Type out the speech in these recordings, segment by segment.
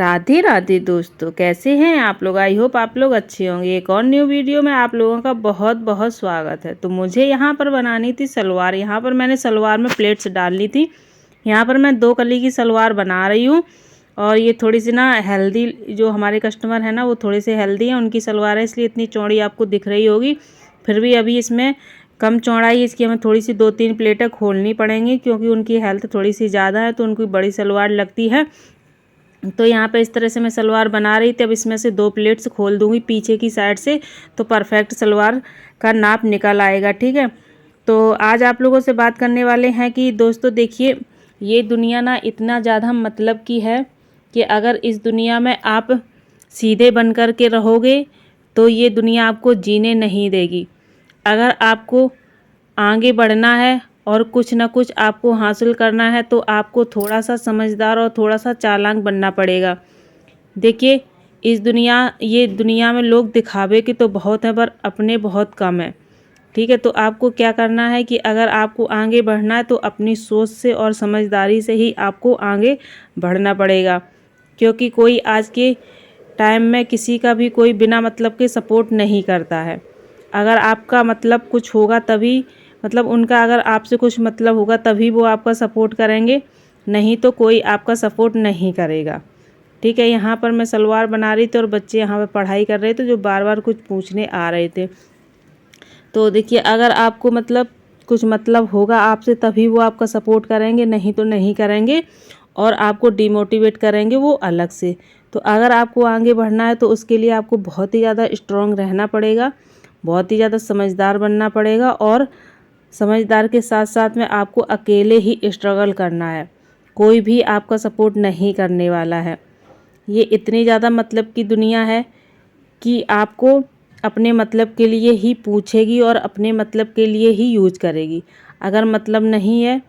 राधे राधे दोस्तों, कैसे हैं आप लोग। आई होप आप लोग अच्छे होंगे। एक और न्यू वीडियो में आप लोगों का बहुत बहुत स्वागत है। तो मुझे यहाँ पर बनानी थी सलवार। यहाँ पर मैंने सलवार में प्लेट्स डाल ली थी। यहाँ पर मैं 2 कली की सलवार बना रही हूँ। और ये थोड़ी सी ना हेल्दी, जो हमारे कस्टमर है ना वो थोड़े से हेल्दी हैं, उनकी सलवार है, इसलिए इतनी चौड़ी आपको दिख रही होगी। फिर भी अभी इसमें कम चौड़ाई, इसकी हमें थोड़ी सी 2-3 प्लेटें खोलनी पड़ेंगी, क्योंकि उनकी हेल्थ थोड़ी सी ज़्यादा है तो उनकी बड़ी सलवार लगती है। तो यहाँ पे इस तरह से मैं सलवार बना रही थी। अब इसमें से 2 प्लेट्स खोल दूँगी पीछे की साइड से, तो परफेक्ट सलवार का नाप निकल आएगा। ठीक है, तो आज आप लोगों से बात करने वाले हैं कि दोस्तों देखिए, ये दुनिया ना इतना ज़्यादा मतलब की है कि अगर इस दुनिया में आप सीधे बन कर के रहोगे तो ये दुनिया आपको जीने नहीं देगी। अगर आपको आगे बढ़ना है और कुछ ना कुछ आपको हासिल करना है तो आपको थोड़ा सा समझदार और थोड़ा सा चालाक बनना पड़ेगा। देखिए, ये दुनिया में लोग दिखावे के तो बहुत हैं, पर अपने बहुत कम हैं। ठीक है, तो आपको क्या करना है कि अगर आपको आगे बढ़ना है तो अपनी सोच से और समझदारी से ही आपको आगे बढ़ना पड़ेगा। क्योंकि कोई आज के टाइम में किसी का भी कोई बिना मतलब के सपोर्ट नहीं करता है। अगर आपका मतलब कुछ होगा तभी, मतलब उनका अगर आपसे कुछ मतलब होगा तभी वो आपका सपोर्ट करेंगे, नहीं तो कोई आपका सपोर्ट नहीं करेगा। ठीक है, यहाँ पर मैं सलवार बना रही थी और बच्चे यहाँ पर पढ़ाई कर रहे थे जो बार बार कुछ पूछने आ रहे थे। तो देखिए, अगर आपको मतलब कुछ मतलब होगा आपसे तभी वो आपका सपोर्ट करेंगे, नहीं तो नहीं करेंगे और आपको डिमोटिवेट करेंगे वो अलग से। तो अगर आपको आगे बढ़ना है तो उसके लिए आपको बहुत ही ज़्यादा स्ट्रॉन्ग रहना पड़ेगा, बहुत ही ज़्यादा समझदार बनना पड़ेगा। और समझदार के साथ साथ में आपको अकेले ही स्ट्रगल करना है, कोई भी आपका सपोर्ट नहीं करने वाला है। ये इतनी ज़्यादा मतलब की दुनिया है कि आपको अपने मतलब के लिए ही पूछेगी और अपने मतलब के लिए ही यूज करेगी। अगर मतलब नहीं है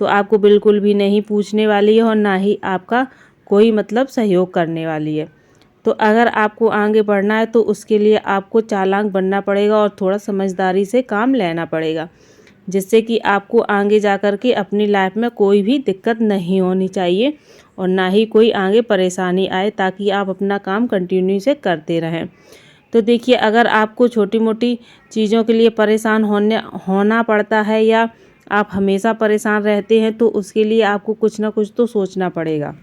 तो आपको बिल्कुल भी नहीं पूछने वाली है और ना ही आपका कोई मतलब सहयोग करने वाली है। तो अगर आपको आगे बढ़ना है तो उसके लिए आपको चालाक बनना पड़ेगा और थोड़ा समझदारी से काम लेना पड़ेगा, जिससे कि आपको आगे जा कर के अपनी लाइफ में कोई भी दिक्कत नहीं होनी चाहिए और ना ही कोई आगे परेशानी आए, ताकि आप अपना काम कंटिन्यू से करते रहें। तो देखिए, अगर आपको छोटी मोटी चीज़ों के लिए परेशान होना पड़ता है या आप हमेशा परेशान रहते हैं तो उसके लिए आपको कुछ ना कुछ तो सोचना पड़ेगा।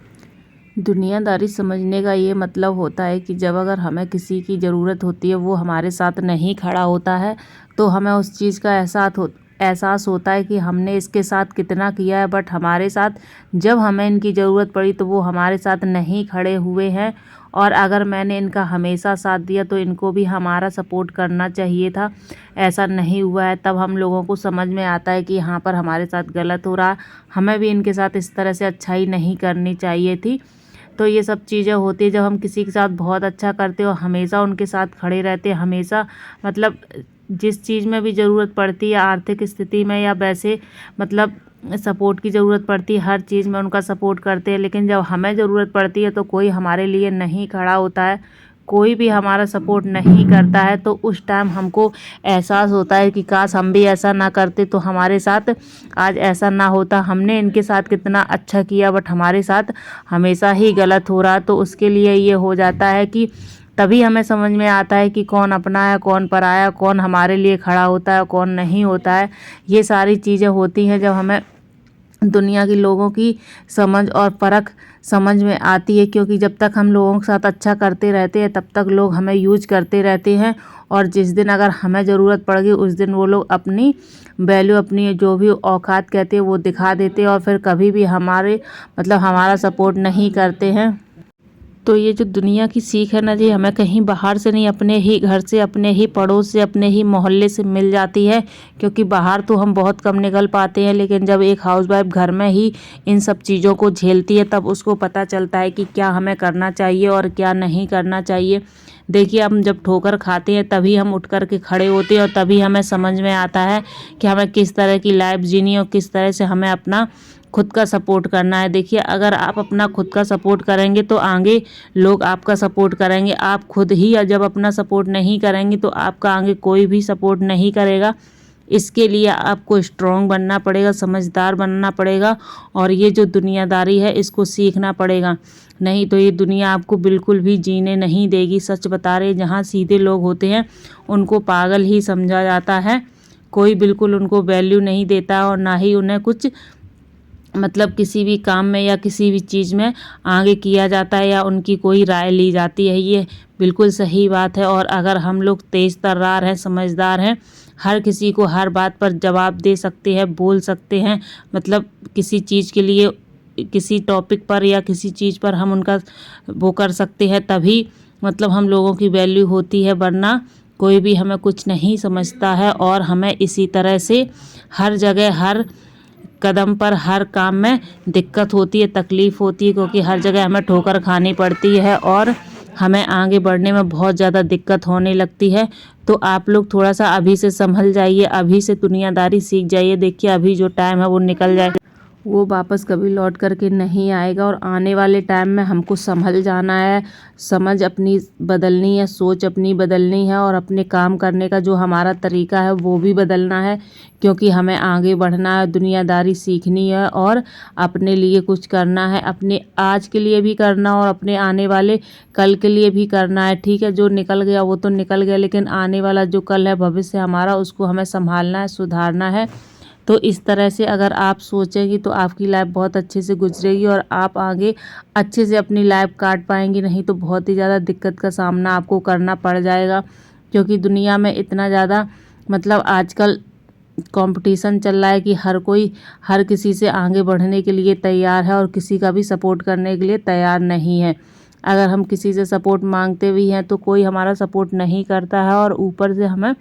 दुनियादारी समझने का ये मतलब होता है कि जब अगर हमें किसी की ज़रूरत होती है, वो हमारे साथ नहीं खड़ा होता है, तो हमें उस चीज़ का एहसास होता है कि हमने इसके साथ कितना किया है, बट हमारे साथ जब हमें इनकी ज़रूरत पड़ी तो वो हमारे साथ नहीं खड़े हुए हैं। और अगर मैंने इनका हमेशा साथ दिया तो इनको भी हमारा सपोर्ट करना चाहिए था, ऐसा नहीं हुआ है। तब हम लोगों को समझ में आता है कि यहाँ पर हमारे साथ गलत हो रहा, हमें भी इनके साथ इस तरह से अच्छाई नहीं करनी चाहिए थी। तो ये सब चीज़ें होती है जब हम किसी के साथ बहुत अच्छा करते हो, हमेशा उनके साथ खड़े रहते हैं, हमेशा मतलब जिस चीज़ में भी ज़रूरत पड़ती है, आर्थिक स्थिति में या वैसे मतलब सपोर्ट की ज़रूरत पड़ती है, हर चीज़ में उनका सपोर्ट करते हैं। लेकिन जब हमें ज़रूरत पड़ती है तो कोई हमारे लिए नहीं खड़ा होता है, कोई भी हमारा सपोर्ट नहीं करता है। तो उस टाइम हमको एहसास होता है कि काश हम भी ऐसा ना करते तो हमारे साथ आज ऐसा ना होता। हमने इनके साथ कितना अच्छा किया, बट हमारे साथ हमेशा ही गलत हो रहा। तो उसके लिए ये हो जाता है कि तभी हमें समझ में आता है कि कौन अपना है, कौन पराया, कौन हमारे लिए खड़ा होता है, कौन नहीं होता है। ये सारी चीज़ें होती हैं जब हमें दुनिया के लोगों की समझ और परख समझ में आती है। क्योंकि जब तक हम लोगों के साथ अच्छा करते रहते हैं तब तक लोग हमें यूज करते रहते हैं, और जिस दिन अगर हमें ज़रूरत पड़ गई उस दिन वो लोग अपनी वैल्यू, अपनी जो भी औकात कहते हैं वो दिखा देते हैं और फिर कभी भी हमारा सपोर्ट नहीं करते हैं। तो ये जो दुनिया की सीख है ना जी, हमें कहीं बाहर से नहीं, अपने ही घर से, अपने ही पड़ोस से, अपने ही मोहल्ले से मिल जाती है। क्योंकि बाहर तो हम बहुत कम निकल पाते हैं, लेकिन जब एक हाउसवाइफ घर में ही इन सब चीज़ों को झेलती है तब उसको पता चलता है कि क्या हमें करना चाहिए और क्या नहीं करना चाहिए। देखिए, हम जब ठोकर खाते हैं तभी हम उठ कर के खड़े होते हैं और तभी हमें समझ में आता है कि हमें किस तरह की लाइफ जीनी है और किस तरह से हमें अपना खुद का सपोर्ट करना है। देखिए, अगर आप अपना खुद का सपोर्ट करेंगे तो आगे लोग आपका सपोर्ट करेंगे। आप खुद ही जब अपना सपोर्ट नहीं करेंगे तो आपका आगे कोई भी सपोर्ट नहीं करेगा। इसके लिए आपको स्ट्रॉन्ग बनना पड़ेगा, समझदार बनना पड़ेगा और ये जो दुनियादारी है इसको सीखना पड़ेगा। नहीं तो ये दुनिया आपको बिल्कुल भी जीने नहीं देगी। सच बता रहे, जहाँ सीधे लोग होते हैं उनको पागल ही समझा जाता है, कोई बिल्कुल उनको वैल्यू नहीं देता और ना ही उन्हें कुछ मतलब किसी भी काम में या किसी भी चीज़ में आगे किया जाता है या उनकी कोई राय ली जाती है। ये बिल्कुल सही बात है। और अगर हम लोग तेज़ तर्रार हैं, समझदार हैं, हर किसी को हर बात पर जवाब दे सकते हैं, बोल सकते हैं, मतलब किसी चीज़ के लिए किसी टॉपिक पर या किसी चीज़ पर हम उनका वो कर सकते हैं, तभी मतलब हम लोगों की वैल्यू होती है, वरना कोई भी हमें कुछ नहीं समझता है। और हमें इसी तरह से हर जगह हर कदम पर हर काम में दिक्कत होती है, तकलीफ़ होती है, क्योंकि हर जगह हमें ठोकर खानी पड़ती है और हमें आगे बढ़ने में बहुत ज़्यादा दिक्कत होने लगती है। तो आप लोग थोड़ा सा अभी से संभल जाइए, अभी से दुनियादारी सीख जाइए। देखिए अभी जो टाइम है वो निकल जाएगा, वो वापस कभी लौट कर के नहीं आएगा। और आने वाले टाइम में हमको संभल जाना है, समझ अपनी बदलनी है, सोच अपनी बदलनी है और अपने काम करने का जो हमारा तरीका है वो भी बदलना है, क्योंकि हमें आगे बढ़ना है, दुनियादारी सीखनी है और अपने लिए कुछ करना है, अपने आज के लिए भी करना और अपने आने वाले कल के लिए भी करना है। ठीक है, जो निकल गया वो तो निकल गया, लेकिन आने वाला जो कल है, भविष्य हमारा, उसको हमें संभालना है, सुधारना है। तो इस तरह से अगर आप सोचेंगी तो आपकी लाइफ बहुत अच्छे से गुजरेगी और आप आगे अच्छे से अपनी लाइफ काट पाएंगी। नहीं तो बहुत ही ज़्यादा दिक्कत का सामना आपको करना पड़ जाएगा, क्योंकि दुनिया में इतना ज़्यादा मतलब आजकल कंपटीशन चल रहा है कि हर कोई हर किसी से आगे बढ़ने के लिए तैयार है और किसी का भी सपोर्ट करने के लिए तैयार नहीं है। अगर हम किसी से सपोर्ट मांगते भी हैं तो कोई हमारा सपोर्ट नहीं करता है और ऊपर से हमें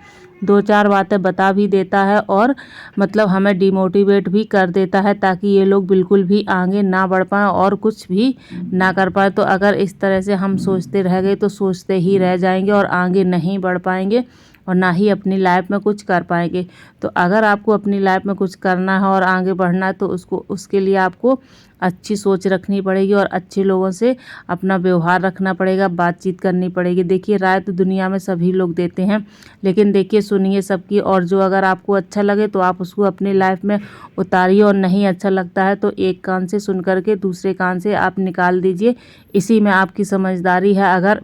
दो चार बातें बता भी देता है और मतलब हमें डिमोटिवेट भी कर देता है, ताकि ये लोग बिल्कुल भी आगे ना बढ़ पाएँ और कुछ भी ना कर पाए। तो अगर इस तरह से हम सोचते रह गए तो सोचते ही रह जाएंगे और आगे नहीं बढ़ पाएंगे और ना ही अपनी लाइफ में कुछ कर पाएंगे। तो अगर आपको अपनी लाइफ में कुछ करना है और आगे बढ़ना है तो उसके लिए आपको अच्छी सोच रखनी पड़ेगी और अच्छे लोगों से अपना व्यवहार रखना पड़ेगा, बातचीत करनी पड़ेगी। देखिए राय तो दुनिया में सभी लोग देते हैं, लेकिन देखिए सुनिए सबकी, और जो अगर आपको अच्छा लगे तो आप उसको अपनी लाइफ में उतारिए और नहीं अच्छा लगता है तो एक कान से सुन करके दूसरे कान से आप निकाल दीजिए। इसी में आपकी समझदारी है। अगर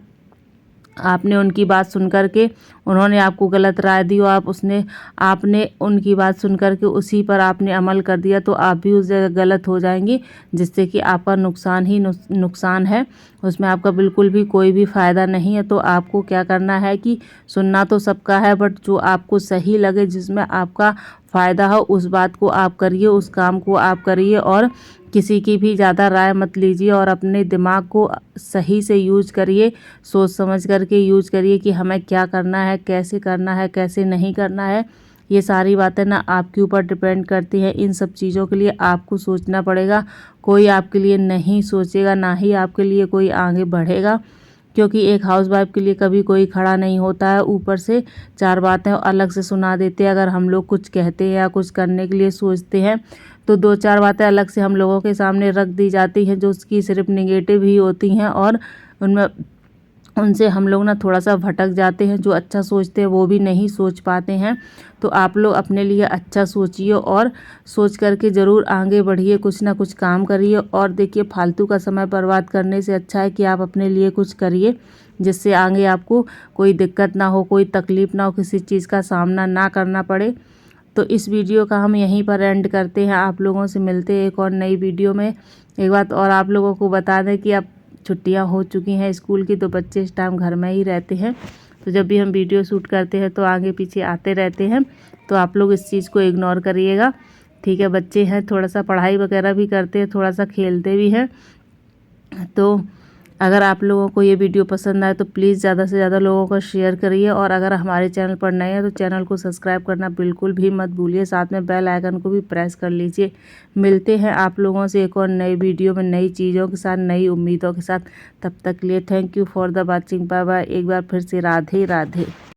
आपने उनकी बात सुन कर के उन्होंने आपको गलत राय दी और आपने उनकी बात सुन कर के उसी पर आपने अमल कर दिया तो आप भी उस जगह गलत हो जाएंगी, जिससे कि आपका नुकसान ही नुकसान है, उसमें आपका बिल्कुल भी कोई भी फ़ायदा नहीं है। तो आपको क्या करना है कि सुनना तो सबका है, बट जो आपको सही लगे, जिसमें आपका फ़ायदा हो, उस बात को आप करिए, उस काम को आप करिए और किसी की भी ज़्यादा राय मत लीजिए और अपने दिमाग को सही से यूज करिए, सोच समझ करके यूज करिए कि हमें क्या करना है, कैसे नहीं करना है। ये सारी बातें ना आपके ऊपर डिपेंड करती हैं। इन सब चीज़ों के लिए आपको सोचना पड़ेगा, कोई आपके लिए नहीं सोचेगा, ना ही आपके लिए कोई आगे बढ़ेगा, क्योंकि एक हाउसवाइफ के लिए कभी कोई खड़ा नहीं होता है। ऊपर से चार बातें अलग से सुना देते हैं। अगर हम लोग कुछ कहते हैं या कुछ करने के लिए सोचते हैं तो दो चार बातें अलग से हम लोगों के सामने रख दी जाती हैं, जो उसकी सिर्फ नेगेटिव ही होती हैं और उनसे हम लोग ना थोड़ा सा भटक जाते हैं। जो अच्छा सोचते हैं वो भी नहीं सोच पाते हैं। तो आप लोग अपने लिए अच्छा सोचिए और सोच करके ज़रूर आगे बढ़िए, कुछ ना कुछ काम करिए। और देखिए फालतू का समय बर्बाद करने से अच्छा है कि आप अपने लिए कुछ करिए, जिससे आगे आपको कोई दिक्कत ना हो, कोई तकलीफ़ ना हो, किसी चीज़ का सामना ना करना पड़े। तो इस वीडियो का हम यहीं पर एंड करते हैं। आप लोगों से मिलते हैं एक और नई वीडियो में। एक बात और आप लोगों को बता दें कि अब छुट्टियां हो चुकी हैं स्कूल की, तो बच्चे इस टाइम घर में ही रहते हैं। तो जब भी हम वीडियो शूट करते हैं तो आगे पीछे आते रहते हैं, तो आप लोग इस चीज़ को इग्नोर करिएगा। ठीक है, बच्चे हैं, थोड़ा सा पढ़ाई वगैरह भी करते हैं, थोड़ा सा खेलते भी हैं। तो अगर आप लोगों को ये वीडियो पसंद आए तो प्लीज़ ज़्यादा से ज़्यादा लोगों को शेयर करिए और अगर हमारे चैनल पर नए हैं तो चैनल को सब्सक्राइब करना बिल्कुल भी मत भूलिए, साथ में बेल आइकन को भी प्रेस कर लीजिए। मिलते हैं आप लोगों से एक और नई वीडियो में नई चीज़ों के साथ, नई उम्मीदों के साथ। तब तक के लिए thank you for the watching. Bye bye. एक बार फिर से राधे राधे।